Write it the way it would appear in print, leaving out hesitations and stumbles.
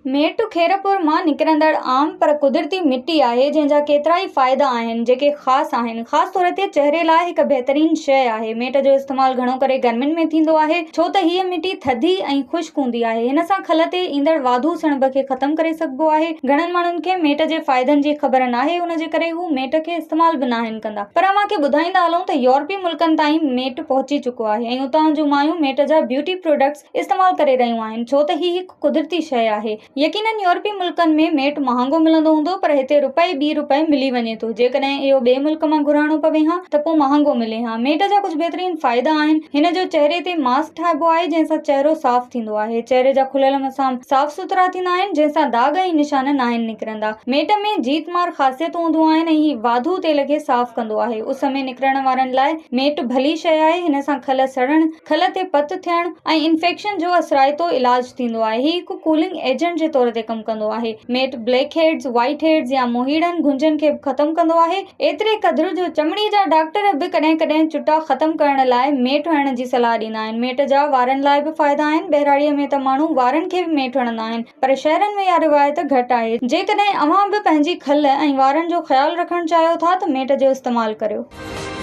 मेट खेरपुर मां निकिरंदड़ आम पर कुदरती मिटी आहे जंहिंजा केतिरा ई फ़ाइदा आहिनि जेके ख़ासि आहिनि। ख़ासि तौर ते चहिरे लाइ हिकु बहितरीन शइ आहे। मेट जो इस्तेमालु घणो करे गर्मियुनि में थींदो आहे छो त हीअ मिटी थधी ऐं ख़ुश्क हूंदी आहे। हिन सां खल ते ईंदड़ वाधू सणभ खे ख़तमु करे सघिबो आहे। घणनि माण्हुनि खे मेट जे फ़ाइदनि जी ख़बर नाहे, उन जे करे हू मेट खे इस्तेमालु बि नाहिनि कंदा। पर अव्हांखे ॿुधाईंदा हलूं त यूरोपी मुल्कनि ताईं मेट पहुची चुको आहे ऐं उतां जूं मायूं मेट जा ब्यूटी प्रोडक्ट्स इस्तेमालु करे रहियूं आहिनि छो त हीअ हिकु कुदरती शइ आहे। यकीनन यूरोपी मुल्कनि में मेट महांगो मिलंदो हूंदो, पर हिते ₹2 मिली वञे थो। जेकॾहिं इहो ॿिए मुल्क मां घुराइणो पवे हा त पोइ महांगो मिले हा। मेट जा कुझु बहितरीन फ़ाइदा आहिनि। हिन जो चहिरे ते मास्क ठाहिबो आहे जंहिंसां चहिरो साफ़ थींदो आहे। चहिरे जा खुलियल मसाम साफ़ सुथरा थींदा आहिनि जंहिंसां दाग ऐं निशान नाहिनि निकिरंदा। मेट में जीतमार ख़ासियतूं हूंदियूं आहिनि ऐं हीउ वाधू तेल खे साफ़ कंदो आहे। उस में निकिरण वारनि लाइ मेट भली शइ आहे। हिन सां खल सड़ण, खल ते पत थियण ऐं इंफेक्शन जो असराइतो इलाज थींदो आहे। हीउ हिकु कूलिंग एजेंट जे तौर ते कमु कंदो आहे। मेट ब्लैक हेड्स, व्हाइट हेड्स या मोहीड़नि गुंजनि खे ख़तमु कंदो आहे। एतिरे क़द्र जो चमड़ी जा डॉक्टर बि कॾहिं कॾहिं चुटा ख़तमु करण लाइ मेट हणण जी सलाह ॾींदा आहिनि। मेट जा वारनि लाइ बि फ़ाइदा आहिनि। बहिराड़ीअ में त माण्हू वारनि खे बि मेट हणंदा आहिनि, पर शहरनि में इहा रिवायत घटि आहे। जेकॾहिं अव्हां बि पंहिंजी खल ऐं वारनि जो ख़्यालु रखणु चाहियो था त मेट जो इस्तेमालु करियो।